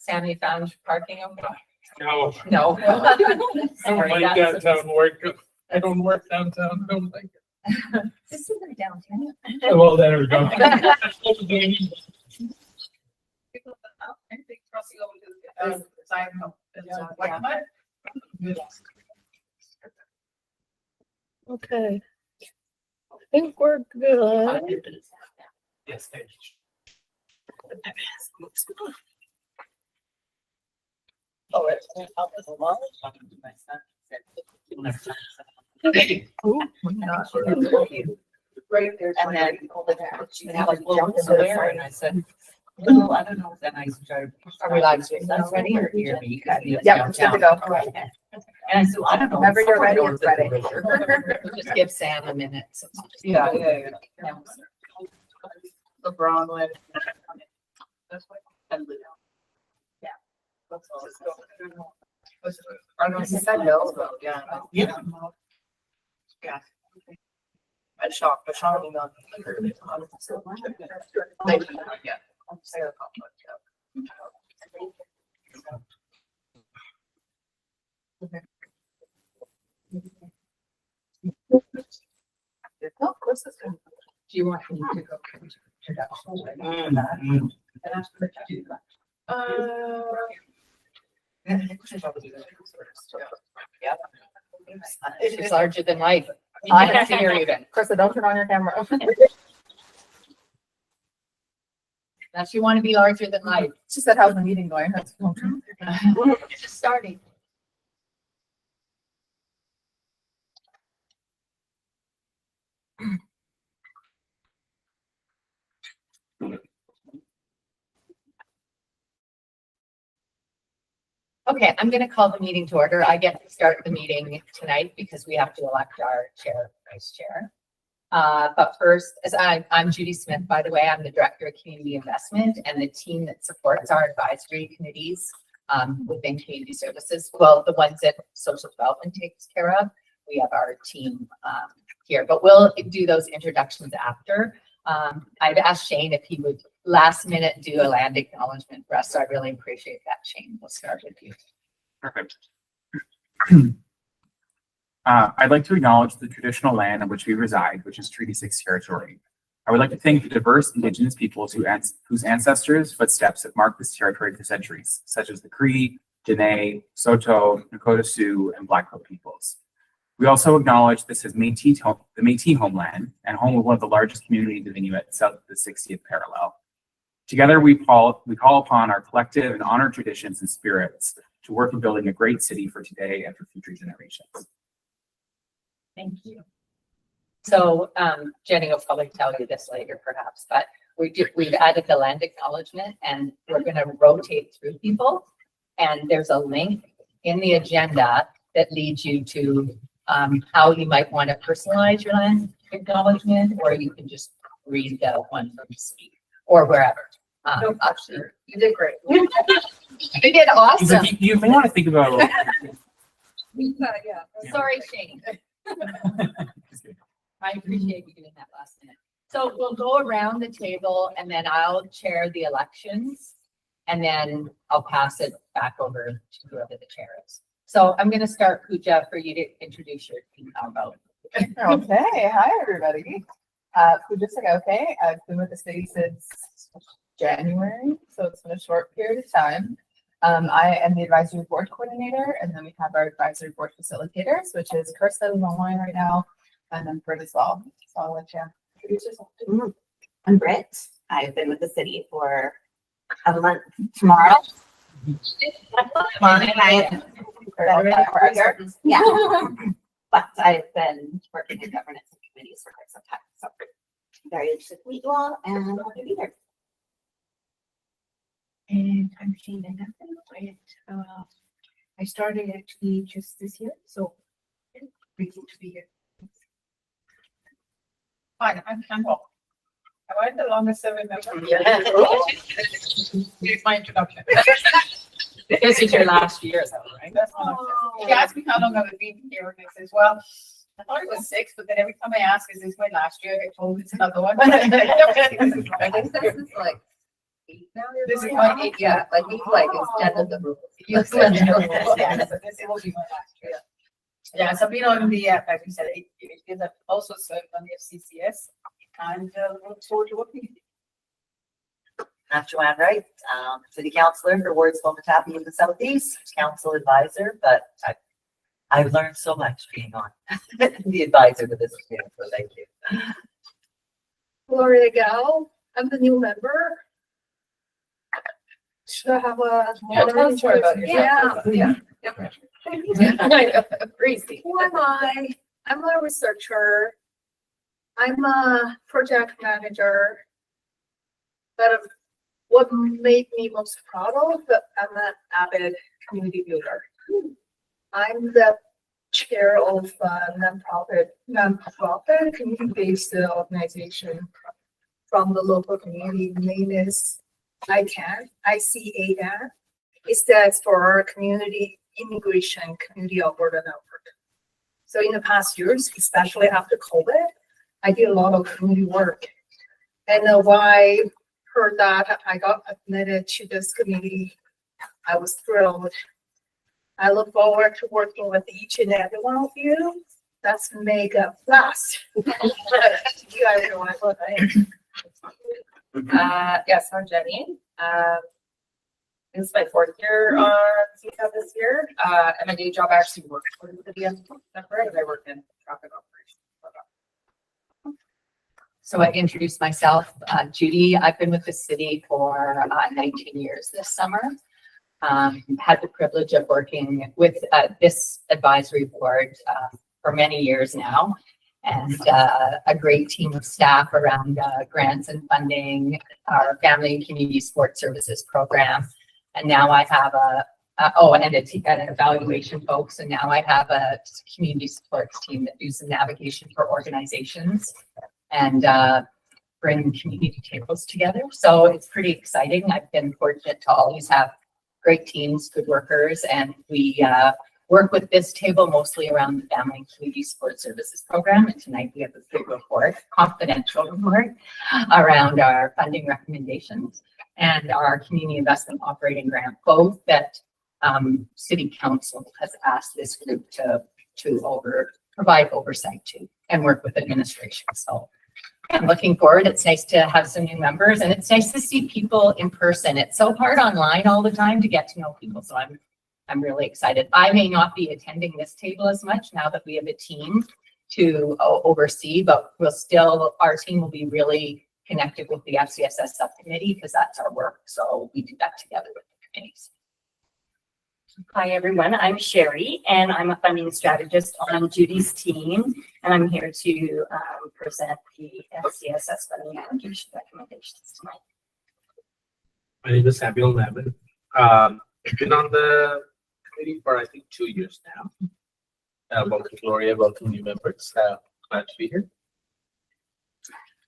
Sammy found parking okay? No. No. I like downtown work. I don't work downtown. I don't like it. This isn't downtown. Well, there we go. Okay. I think we're good. Yes, thank Oh, it's help us along. Right there. And then over there, she had like jumped in there and I said, no, I don't know if that nice drive. Are we live? That's ready or here? Yeah, we're good to go. And I said, I don't know. Whenever you're ready, it's ready. Just give Sam a minute. Yeah. LeBron went. He said no, though, yeah. Yeah. Yeah. I'm shocked, but Sean emailed me. Yeah. No, of course it's good. Do you want me to go? Yeah. She's larger than life. I can see her even. Krista, don't turn on your camera. Unless you want to be larger than life. She said, how's the meeting going? That's It's just starting. Okay, I'm going to call the meeting to order. I get to start the meeting tonight because we have to elect our chair, vice chair. But first, I'm Judy Smith, by the way. I'm the Director of Community Investment and the team that supports our advisory committees within community services. Well, the ones that social development takes care of. We have our team here, but we'll do those introductions after. I've asked Shane if he would last minute do a land acknowledgement for us, so I really appreciate that, Shane. We'll start with you. Perfect. I'd like to acknowledge the traditional land on which we reside, which is Treaty 6 territory. I would like to thank the diverse Indigenous peoples whose ancestors' footsteps have marked this territory for centuries, such as the Cree, Dene, Saulteaux, Nakota Sioux, and Blackfoot peoples. We also acknowledge this as the Métis homeland and home of one of the largest communities of Inuit south of the 60th parallel. Together, we call upon our collective and honored traditions and spirits to work in building a great city for today and for future generations. Thank you. So Jenny will probably tell you this later, perhaps, but we've added the land acknowledgement and we're going to rotate through people. And there's a link in the agenda that leads you to how you might want to personalize your land acknowledgement, or you can just read the one from the speak or wherever. Actually, you did great. You did awesome. You may want to think about. Sorry, Shane. I appreciate you doing that last minute. So we'll go around the table and then I'll chair the elections and then I'll pass it back over to whoever the chair is. So I'm going to start, Pooja, for you to introduce your team. How about? Okay, hi everybody. Pooja Sagoke. I've been with the city since January, so it's been a short period of time. I am the advisory board coordinator, and then we have our advisory board facilitators, which is Kirsten, who's online right now, and then Britt as well. So I'll let you introduce yourself. I'm Britt. I've been with the city for a month tomorrow. Yeah. But I've been working in governance and committees for quite some time. So very interested to meet you all and happy to be here. And I'm Shane and I started actually just this year, so grateful to be here. Hi, I'm Campbell. Am I the longest serving member? Yeah. Here's my introduction. This is your last year, though, right? That's She asked me how long I've been here, and I says, well, I thought it was 6, but then every time I ask, is this my last year? I get told it's another one. I think this is like 8 now. you're This is going my on? 8th, Yeah, like we like extended the rules. You Yeah, extended the rules, yeah, yes. so this will be my last year. Yeah, so been on the, like you said, it is also served on the FCCS and look forward to working. I'm Joanne Wright, city councillor for Wards Womatapi in the Southeast, council advisor, but I've learned so much being on the advisor to this community, so thank you. Gloria Gal, I'm the new member. Should I have a? Yeah, tell us more about yourself. Yeah. Yeah. Crazy. Who am I? I'm a researcher. I'm a project manager. But what made me most proud of, I'm an avid community builder. I'm the chair of a nonprofit community-based organization from the local community. The name is ICAN. It stands for Community Immigration Community Alberta Network. So in the past years, especially after COVID, I did a lot of community work. And when I heard that I got admitted to this committee, I was thrilled. I look forward to working with each and every one of you. Let's make a blast. You everyone. Yes, I'm Jenny. This is my 4th year on CSAB this year. And my day job, I actually work for the DM separate, and I work in traffic operations. So I introduced myself, Judy. I've been with the city for 19 years this summer. Had the privilege of working with this advisory board for many years now, and a great team of staff around grants and funding, our family and community sports services program. And now I have an evaluation folks, and now I have a community supports team that do some navigation for organizations and bring community tables together. So it's pretty exciting. I've been fortunate to always have great teams, good workers, and we work with this table mostly around the family and community support services program. And tonight we have a big report, confidential report, around our funding recommendations and our community investment operating grant, both that City Council has asked this group to provide oversight to and work with administration. So I'm looking forward. It's nice to have some new members, and it's nice to see people in person. It's so hard online all the time to get to know people. So I'm really excited. I may not be attending this table as much now that we have a team to oversee, but our team will be really connected with the FCSS subcommittee because that's our work. So we do that together with the committees. Hi, everyone. I'm Sherry, and I'm a funding strategist on Judy's team, and I'm here to present the FCSS funding allocation recommendations tonight. My name is Samuel Lemon. I've been on the committee for, I think, 2 years now. Welcome, Gloria. Welcome, new members. Glad to be here.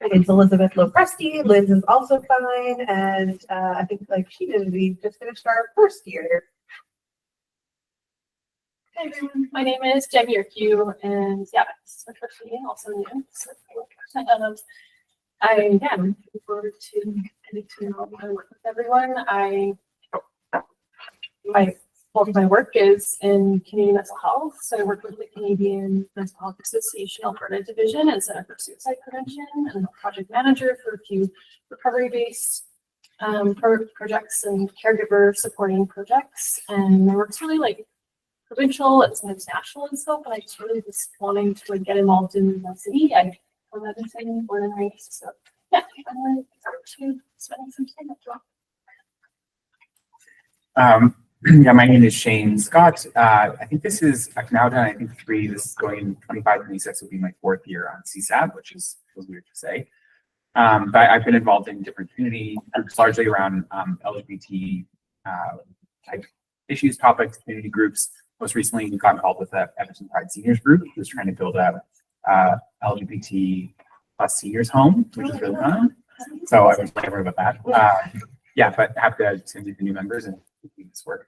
My name's Elizabeth Lopresti. Liz is also fine, and I think like she did, we just finished our 1st year. Hi everyone, my name is Debbie Urque, and yeah, this is my first meeting, also new. So I am looking forward to getting to know and work with everyone. My work is in Canadian mental health, so I work with the Canadian Mental Health Association Alberta Division and Center for Suicide Prevention, and I'm a project manager for a few recovery-based projects and caregiver supporting projects, and my work's really like provincial and sometimes national in scope, but I just really just wanting to like get involved in the city. I from Edmonton, born and raised, so yeah, I'm really forward to spending some time at Toronto. Yeah, my name is Shane Scott. I think this is, I've now done, I think 3, this is going 25, 26 will be my 4th year on CSAB, which feels weird to say. But I've been involved in different community groups, largely around LGBT type issues, topics, community groups. Most recently, we got involved with the Edmonton Pride Seniors Group, who's trying to build a LGBT plus seniors home, which is really fun. So I was wondering about that. Yeah, but happy to meet the new members and do this work.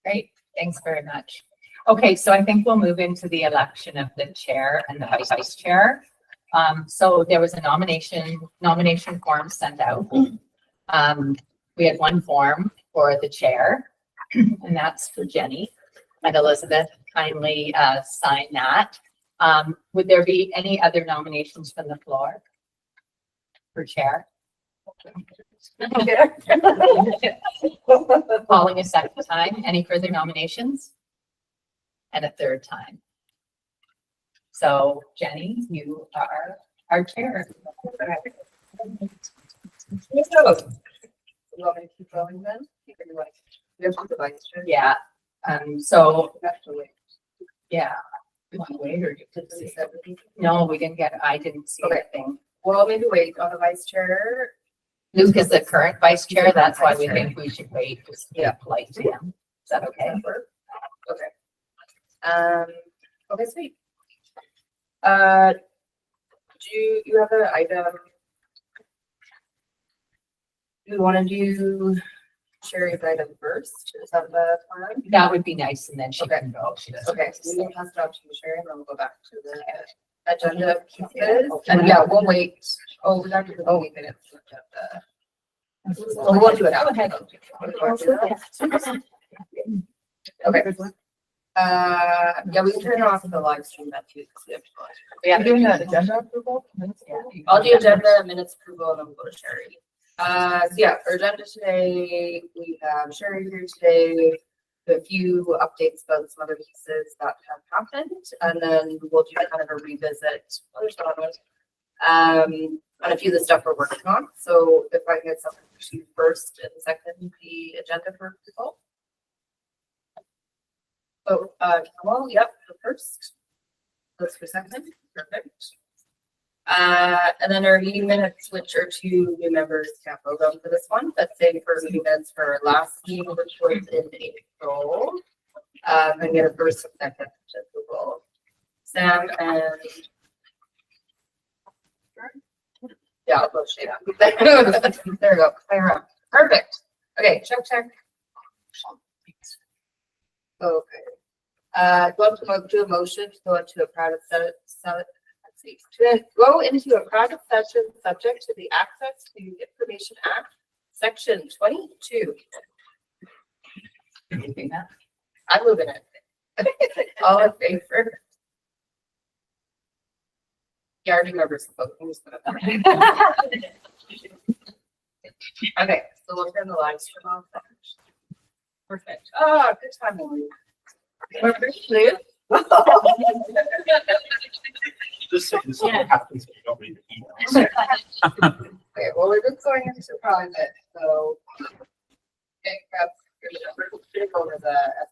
Great, thanks very much. Okay, so I think we'll move into the election of the chair and the vice chair. So there was a nomination form sent out. We had one form for the chair, and that's for Jenny. And Elizabeth kindly signed that. Would there be any other nominations from the floor for chair? Calling a second time. Any further nominations? And a third time. So Jenny, you are our chair. You want me to keep going then? You have to the vice chair. Yeah. So You have to wait. yeah. You want to wait or you could see everything? No, we didn't get, I didn't see Okay. anything. Well, maybe wait on the vice chair. Luke is the current vice chair. He's the That's why vice we chair. think we should wait. Just be polite to him. Is that okay? Okay. Okay, sweet. Do you have an item? Do you want to do Sherry's item first? Is that the plan? That would be nice, and then she Okay. can go. She doesn't. Okay, have to we stay. can pass it on to Sherry and then we'll go back to the agenda pieces. And yeah, we'll wait. Oh, we're not doing the wait minutes. Well, we'll do it out. Go ahead. Okay. Yeah, we can turn off the live stream that too. 'Cause we have to go. We have to doing do the agenda approval? Yeah. I'll do agenda minutes approval and then we'll go to Sherry. So yeah, for agenda today, we have Sherry here today. A few updates about some other pieces that have happened, and then we'll do kind of a revisit. On a few of the stuff we're working on. So if I get something to first and second the agenda for approval. Oh, well, yep, the first. Those for second, perfect. And then our meeting minutes, which are two new members, can't vote on for this one, but same for meeting minutes for our last meeting, which was in April. And get a first and second approval. Sam and. Yeah, I'll go shade up. There we go, clear up. Perfect. Okay, check. Okay. Go up to do a motion to go into a private let's see, to go into a private session subject to the Access to Information Act, Section 22. Anything that? I'm moving it. All in favor? Yeah, I already remember some folks. I'm just gonna- Okay, so we'll turn the live stream off. Perfect. Oh, good time. Just say this Yeah. happens if you don't read the emails. Okay, well, we're just going into private, so. Okay, grab, over the SPF